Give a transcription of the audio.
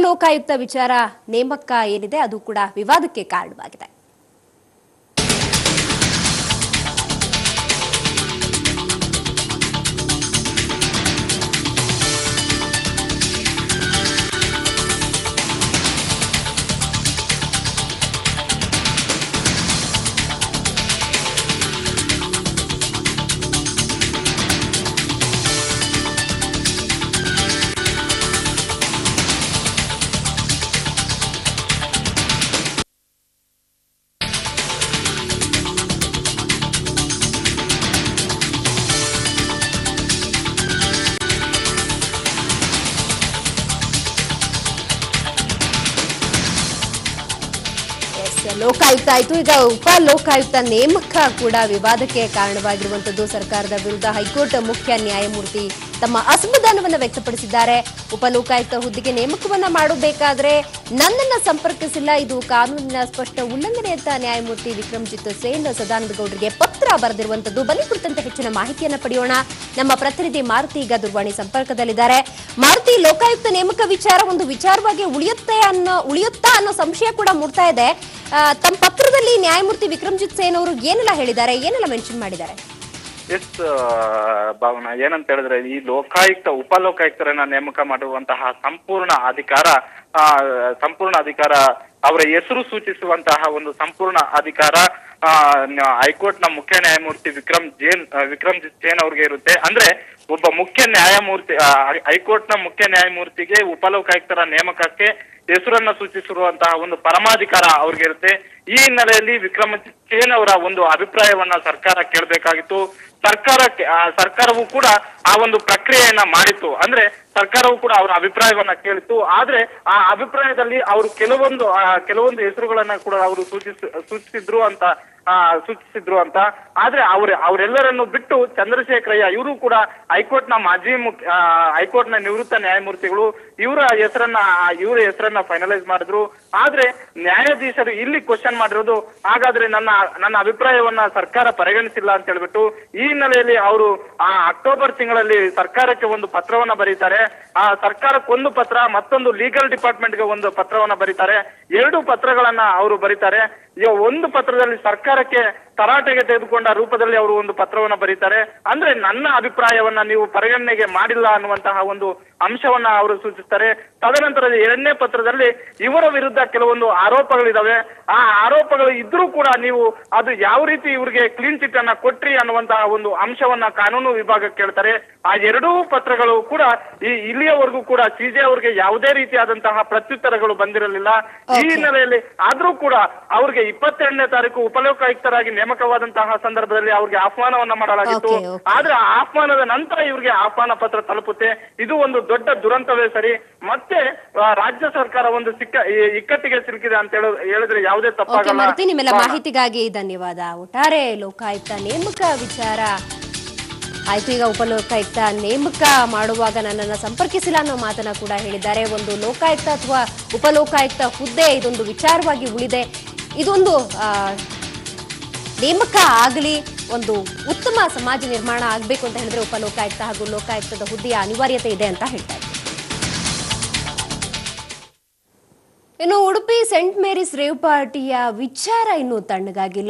ಉಪಲೋಕಾಯುಕ್ತ ವಿಚಾರ ನೇಮಕ ಏನಿದೆ ಅದು ಕೂಡ ವಿವಾದಕ್ಕೆ ಕಾರಣವಾಗಿದೆ. ಲೋಕಾಯುಕ್ತ ಆಯಿತು. ಈಗ ಉಪ ಲೋಕಾಯುಕ್ತ ನೇಮಕ ಕೂಡ ವಿವಾದಕ್ಕೆ ಕಾರಣವಾಗಿರುವಂತದ್ದು. ಸರ್ಕಾರದ ವಿರುದ್ಧ ಹೈಕೋರ್ಟ್ ಮುಖ್ಯ ನ್ಯಾಯಮೂರ್ತಿ ತಮ್ಮ ಅಸಮಾಧಾನವನ್ನು ವ್ಯಕ್ತಪಡಿಸಿದ್ದಾರೆ. ಉಪ ಲೋಕಾಯುಕ್ತ ಹುದ್ದೆಗೆ ನೇಮಕವನ್ನ ಮಾಡಬೇಕಾದ್ರೆ ನನ್ನನ್ನ ಸಂಪರ್ಕಿಸಿಲ್ಲ, ಇದು ಕಾನೂನಿನ ಸ್ಪಷ್ಟ ಉಲ್ಲಂಘನೆ ಅಂತ ನ್ಯಾಯಮೂರ್ತಿ ವಿಕ್ರಮ್ಜಿತ್ ಸೇನ್ ಸದಾನಂದ ಗೌಡರಿಗೆ ಪತ್ರ ಬರೆದಿರುವಂತದ್ದು. ಬನ್ನಿ ಕುರಿತಂತೆ ಹೆಚ್ಚಿನ ಮಾಹಿತಿಯನ್ನ ಪಡೆಯೋಣ. ನಮ್ಮ ಪ್ರತಿನಿಧಿ ಮಾರುತಿ ಈಗ ದೂರವಾಣಿ ಸಂಪರ್ಕದಲ್ಲಿದ್ದಾರೆ. ಮಾರುತಿ, ಲೋಕಾಯುಕ್ತ ನೇಮಕ ವಿಚಾರ ಒಂದು ವಿಚಾರವಾಗಿ ಉಳಿಯುತ್ತಾ ಅನ್ನೋ ಸಂಶಯ ಕೂಡ ಮೂಡ್ತಾ ಇದೆ. ತಮ್ಮ ಪತ್ರದಲ್ಲಿ ನ್ಯಾಯಮೂರ್ತಿ ವಿಕ್ರಮ್ಜಿತ್ ಸೇನ್ ಅವರು ಏನೆಲ್ಲ ಹೇಳಿದ್ದಾರೆ, ಏನೆಲ್ಲ ಮೆನ್ಷನ್ ಮಾಡಿದ್ದಾರೆ? ಎಸ್ ಭಾವನಾ, ಏನಂತ ಹೇಳಿದ್ರೆ ಈ ಲೋಕಾಯುಕ್ತ ಉಪ ಲೋಕಾಯುಕ್ತರನ್ನ ನೇಮಕ ಮಾಡುವಂತಹ ಸಂಪೂರ್ಣ ಅಧಿಕಾರ ಅವರ ಹೆಸರು ಸೂಚಿಸುವಂತಹ ಒಂದು ಸಂಪೂರ್ಣ ಅಧಿಕಾರ ಹೈಕೋರ್ಟ್ ನ ಮುಖ್ಯ ನ್ಯಾಯಮೂರ್ತಿ ವಿಕ್ರಮ್ಜಿತ್ ಸೇನ್ ಅವ್ರಿಗೆ ಇರುತ್ತೆ. ಅಂದ್ರೆ ಒಬ್ಬ ಮುಖ್ಯ ನ್ಯಾಯಮೂರ್ತಿ ಹೈಕೋರ್ಟ್ ನ ಮುಖ್ಯ ನ್ಯಾಯಮೂರ್ತಿಗೆ ಉಪಲೋಕಾಯುಕ್ತರ ನೇಮಕಕ್ಕೆ ಹೆಸರನ್ನ ಸೂಚಿಸಿರುವಂತಹ ಒಂದು ಪರಮಾಧಿಕಾರ ಅವ್ರಿಗೆ ಇರುತ್ತೆ. ಈ ಹಿನ್ನೆಲೆಯಲ್ಲಿ ವಿಕ್ರಮ್ಜಿತ್ ಸೇನ್ ಅವರ ಒಂದು ಅಭಿಪ್ರಾಯವನ್ನ ಸರ್ಕಾರ ಕೇಳಬೇಕಾಗಿತ್ತು. ಸರ್ಕಾರವು ಕೂಡ ಆ ಒಂದು ಪ್ರಕ್ರಿಯೆಯನ್ನ ಮಾಡಿತ್ತು. ಅಂದ್ರೆ ಸರ್ಕಾರವು ಕೂಡ ಅವರ ಅಭಿಪ್ರಾಯವನ್ನ ಕೇಳಿತ್ತು. ಆದ್ರೆ ಆ ಅಭಿಪ್ರಾಯದಲ್ಲಿ ಅವರು ಕೆಲವೊಂದು ಹೆಸರುಗಳನ್ನ ಕೂಡ ಅವರು ಸೂಚಿಸಿದ್ರು ಅಂತ ಆದ್ರೆ ಅವರೆಲ್ಲರನ್ನು ಬಿಟ್ಟು ಚಂದ್ರಶೇಖರಯ್ಯ ಇವರು ಕೂಡ ಹೈಕೋರ್ಟ್ ನ ನಿವೃತ್ತ ನ್ಯಾಯಮೂರ್ತಿಗಳು ಇವರ ಹೆಸರನ್ನ ಫೈನಲೈಸ್ ಮಾಡಿದ್ರು. ಆದ್ರೆ ನ್ಯಾಯಾಧೀಶರು ಇಲ್ಲಿ ಕ್ವಶನ್ ಮಾಡಿರೋದು, ಹಾಗಾದ್ರೆ ನನ್ನ ಅಭಿಪ್ರಾಯವನ್ನ ಸರ್ಕಾರ ಪರಿಗಣಿಸಿಲ್ಲ ಅಂತ ಹೇಳ್ಬಿಟ್ಟು ಈ ಹಿನ್ನೆಲೆಯಲ್ಲಿ ಅವರು ಅಕ್ಟೋಬರ್ ತಿಂಗಳಲ್ಲಿ ಸರ್ಕಾರಕ್ಕೆ ಒಂದು ಪತ್ರವನ್ನ ಬರೀತಾರೆ. ಆ ಸರ್ಕಾರಕ್ಕೊಂದು ಪತ್ರ, ಮತ್ತೊಂದು ಲೀಗಲ್ ಡಿಪಾರ್ಟ್ಮೆಂಟ್ಗೆ ಒಂದು ಪತ್ರವನ್ನ ಬರೀತಾರೆ. 2 ಪತ್ರಗಳನ್ನ ಅವರು ಬರೀತಾರೆ. ಒಂದು ಪತ್ರದಲ್ಲಿ ಸರ್ಕಾರಕ್ಕೆ ತರಾಟೆಗೆ ತೆಗೆದುಕೊಂಡ ರೂಪದಲ್ಲಿ ಅವರು ಒಂದು ಪತ್ರವನ್ನ ಬರೀತಾರೆ. ಅಂದ್ರೆ ನನ್ನ ಅಭಿಪ್ರಾಯವನ್ನ ನೀವು ಪರಿಗಣನೆಗೆ ಮಾಡಿಲ್ಲ ಅನ್ನುವಂತಹ ಒಂದು ಅಂಶವನ್ನ ಅವರು ಸೂಚಿಸ್ತಾರೆ. ತದನಂತರ 2ನೇ ಪತ್ರದಲ್ಲಿ ಇವರ ವಿರುದ್ಧ ಕೆಲವೊಂದು ಆರೋಪಗಳಿದಾವೆ. ಆ ಆರೋಪಗಳು ಇದ್ರೂ ಕೂಡ ನೀವು ಅದು ಯಾವ ರೀತಿ ಇವ್ರಿಗೆ ಕ್ಲೀನ್ ಚಿಟ್ ಅನ್ನ ಕೊಟ್ರಿ ಅನ್ನುವಂತಹ ಒಂದು ಅಂಶವನ್ನ ಕಾನೂನು ವಿಭಾಗ ಕೇಳ್ತಾರೆ. ಆ 2 ಪತ್ರಗಳು ಕೂಡ ಇಲ್ಲಿಯವರೆಗೂ ಕೂಡ ಸಿಜೆ ಅವರಿಗೆ ಯಾವುದೇ ರೀತಿಯಾದಂತಹ ಪ್ರತ್ಯುತ್ತರಗಳು ಬಂದಿರಲಿಲ್ಲ. ಈ ಹಿನ್ನೆಲೆಯಲ್ಲಿ ಆದ್ರೂ ಕೂಡ ಅವ್ರಿಗೆ 22ನೇ ತಾರೀಕು ಉಪಲೋಕಾಯುಕ್ತರಾಗಿ ನೇಮಕವಾದಂತಹ ಸಂದರ್ಭದಲ್ಲಿ ಅವ್ರಿಗೆ ಆಹ್ವಾನವನ್ನ ಮಾಡಲಾಗಿತ್ತು. ಆದ್ರೆ ಆ ಆಹ್ವಾನದ ನಂತರ ಇವ್ರಿಗೆ ಆಹ್ವಾನ ಪತ್ರ ತಲುಪುತ್ತೆ. ಇದು ಒಂದು ದೊಡ್ಡ ದುರಂತವೇ ಸರಿ. ಮತ್ತೆ ರಾಜ್ಯ ಸರ್ಕಾರ ಒಂದು ಇಕ್ಕಟ್ಟಿಗೆ ಸಿಲುಕಿದೆ ಅಂತ ಹೇಳಿದ್ರೆ ಯಾವುದೇ ತಪ್ಪಾಗಲ್ಲ. ನಿಮ್ಮೆಲ್ಲ ಮಾಹಿತಿಗಾಗಿ ಧನ್ಯವಾದ. ಒಟ್ಟಾರೆ ಲೋಕಾಯುಕ್ತ ನೇಮಕ ವಿಚಾರ ಆಯ್ತು. ಈಗ ಉಪಲೋಕಾಯುಕ್ತ ನೇಮಕ ಮಾಡುವಾಗ ನನ್ನನ್ನು ಸಂಪರ್ಕಿಸಿಲ್ಲ ಅನ್ನೋ ಮಾತನ್ನ ಕೂಡ ಹೇಳಿದ್ದಾರೆ. ಒಂದು ಲೋಕಾಯುಕ್ತ ಅಥವಾ ಉಪಲೋಕಾಯುಕ್ತ ಹುದ್ದೆ ಇದೊಂದು ವಿಚಾರವಾಗಿ ಉಳಿದೆ. ಇದೊಂದು ನೇಮಕ ಆಗಲಿ, ಒಂದು ಉತ್ತಮ ಸಮಾಜ ನಿರ್ಮಾಣ ಆಗಬೇಕು ಅಂತ ಹೇಳಿದ್ರೆ ಉಪಲೋಕಾಯುಕ್ತ ಹಾಗೂ ಲೋಕಾಯುಕ್ತದ ಹುದ್ದೆಯ ಅನಿವಾರ್ಯತೆ ಇದೆ ಅಂತ ಹೇಳ್ತಾರೆ. ಇನ್ನು ಉಡುಪಿ ಸೆಂಟ್ ಮೇರಿಸ್ ರೇವ್ ಪಾರ್ಟಿಯ ವಿಚಾರ ಇನ್ನೂ ತಣ್ಣಗಾಗಿಲ್ಲ.